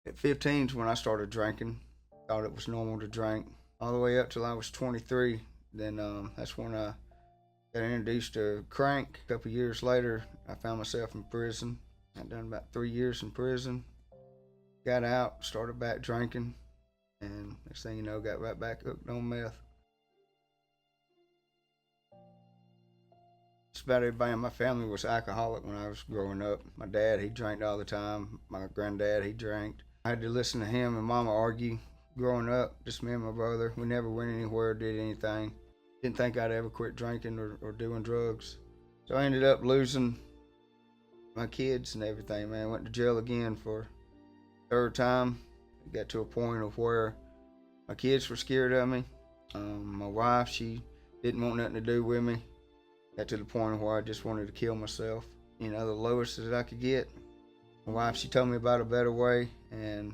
At 15 is when I started drinking. Thought it was normal to drink. All the way up till I was 23. Then that's when I got introduced to crank. A couple years later, I found myself in prison. I'd done about 3 years in prison. Got out, started back drinking, and next thing you know, got right back hooked on meth. Just about everybody in my family was alcoholic when I was growing up. My dad, he drank all the time. My granddad, he drank. I had to listen to him and mama argue growing up, just me and my brother. We never went anywhere, did anything. Didn't think I'd ever quit drinking or doing drugs. So I ended up losing my kids and everything, man. Went to jail again for third time. It got to a point of where my kids were scared of me. My wife, she didn't want nothing to do with me. Got to the point where I just wanted to kill myself. You know, the lowest that I could get. My wife, she told me about a better way, and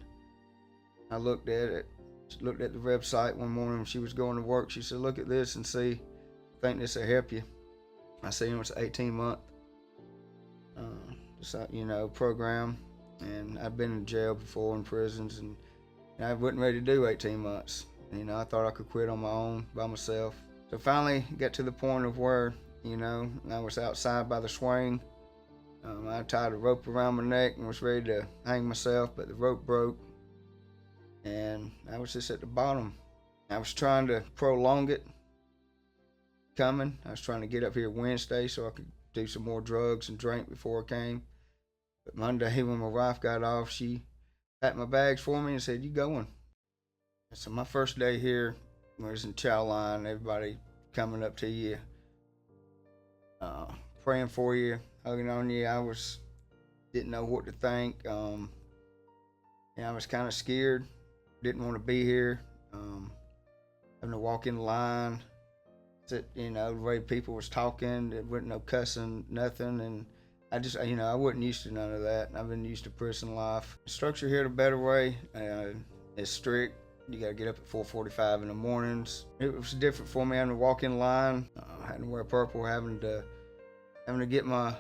I looked at it. She looked at the website one morning when she was going to work. She said, look at this and see. I think this will help you. I said, it's an 18-month program. And I've been in jail before, in prisons, and I wasn't ready to do 18 months. I thought I could quit on my own, by myself. So finally got to the point of where, I was outside by the swing. I tied a rope around my neck and was ready to hang myself, but the rope broke. And I was just at the bottom. I was trying to prolong it coming. I was trying to get up here Wednesday so I could do some more drugs and drink before I came. But Monday, when my wife got off, she packed my bags for me and said, you going? So my first day here was in chow line, everybody coming up to you, praying for you, hugging on you. Didn't know what to think. I was kind of scared, didn't want to be here. Having to walk in line, the way people was talking, there wasn't no cussing, nothing, and I wasn't used to none of that. I've been used to prison life. The structure here the better way. It's strict. You gotta get up at 4:45 in the mornings. It was different for me having to walk in line, having to wear purple, having to get my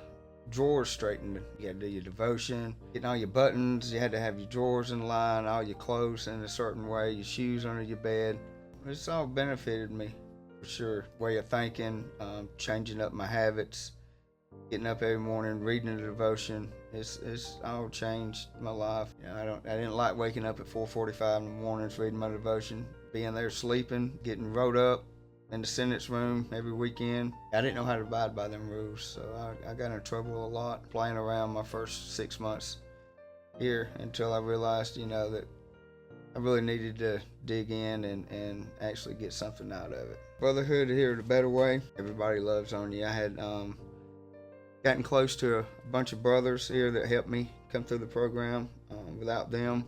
drawers straightened. You gotta do your devotion, getting all your buttons. You had to have your drawers in line, all your clothes in a certain way, your shoes under your bed. It's all benefited me for sure. Way of thinking, changing up my habits. Getting up every morning, reading the devotion, it's all changed my life. I didn't like waking up at 4:45 in the mornings, reading my devotion, being there sleeping, getting rode up in the sentence room every weekend. I didn't know how to abide by them rules, so I got in trouble a lot playing around my first 6 months here until I realized, that I really needed to dig in and actually get something out of it. Brotherhood here the better way. Everybody loves on you. I had gotten close to a bunch of brothers here that helped me come through the program. Without them,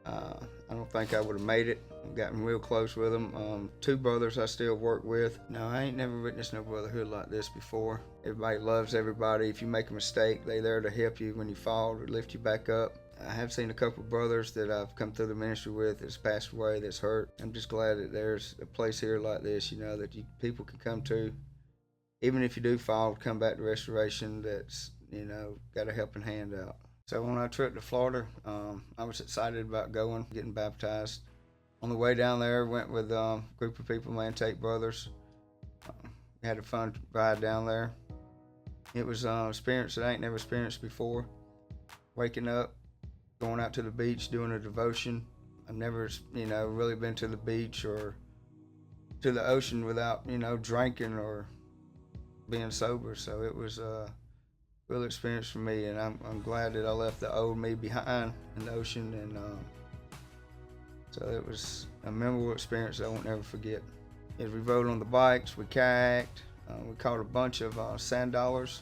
I don't think I would have made it. I've gotten real close with them. 2 brothers I still work with. No, I ain't never witnessed no brotherhood like this before. Everybody loves everybody. If you make a mistake, they there to help you when you fall or lift you back up. I have seen a couple of brothers that I've come through the ministry with that's passed away, that's hurt. I'm just glad that there's a place here like this, that people can come to. Even if you do fall, come back to restoration, that's, got a helping hand out. So when I tripped to Florida, I was excited about getting baptized. On the way down there, went with a group of people, Tate brothers. Had a fun ride down there. It was an experience that I ain't never experienced before. Waking up, going out to the beach, doing a devotion. I've never, really been to the beach or to the ocean without, drinking or being sober, so it was a real experience for me, and I'm glad that I left the old me behind in the ocean, and so it was a memorable experience that I won't never forget. As we rode on the bikes, we kayaked, we caught a bunch of sand dollars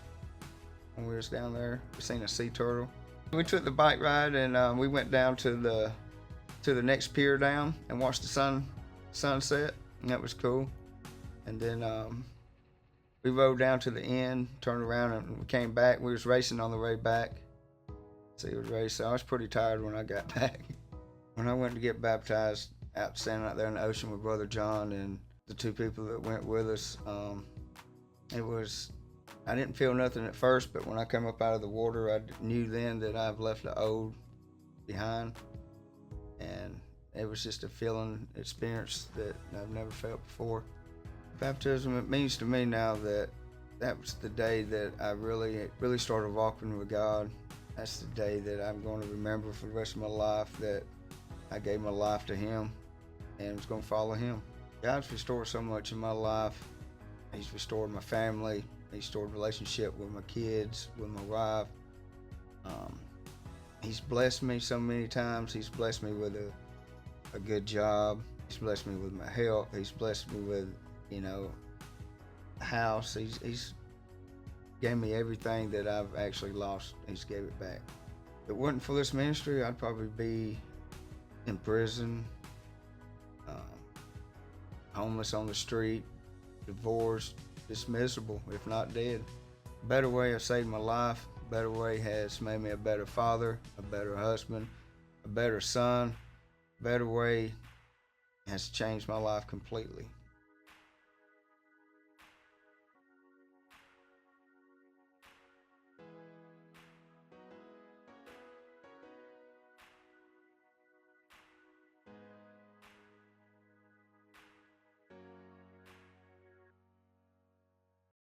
when we was down there. We seen a sea turtle. We took the bike ride and we went down to the next pier down and watched the sunset, and that was cool. And then we rode down to the end, turned around, and we came back. We was racing on the way back. So it was racing. I was pretty tired when I got back. When I went to get baptized, standing out there in the ocean with Brother John and the 2 people that went with us, I didn't feel nothing at first, but when I come up out of the water, I knew then that I've left the old behind, and it was just a feeling experience that I've never felt before. Baptism, it means to me now that that was the day that I really started walking with God. That's the day that I'm going to remember for the rest of my life, that I gave my life to Him and was going to follow Him. God's restored so much in my life. He's restored my family. He's restored relationship with my kids, with my wife. He's blessed me so many times. He's blessed me with a good job. He's blessed me with my health. He's blessed me with, a house. He's gave me everything that I've actually lost. He's gave it back. If it wasn't for this ministry, I'd probably be in prison, homeless on the street, divorced, just miserable, if not dead. A better way has saved my life. A better way has made me a better father, a better husband, a better son. A better way has changed my life completely.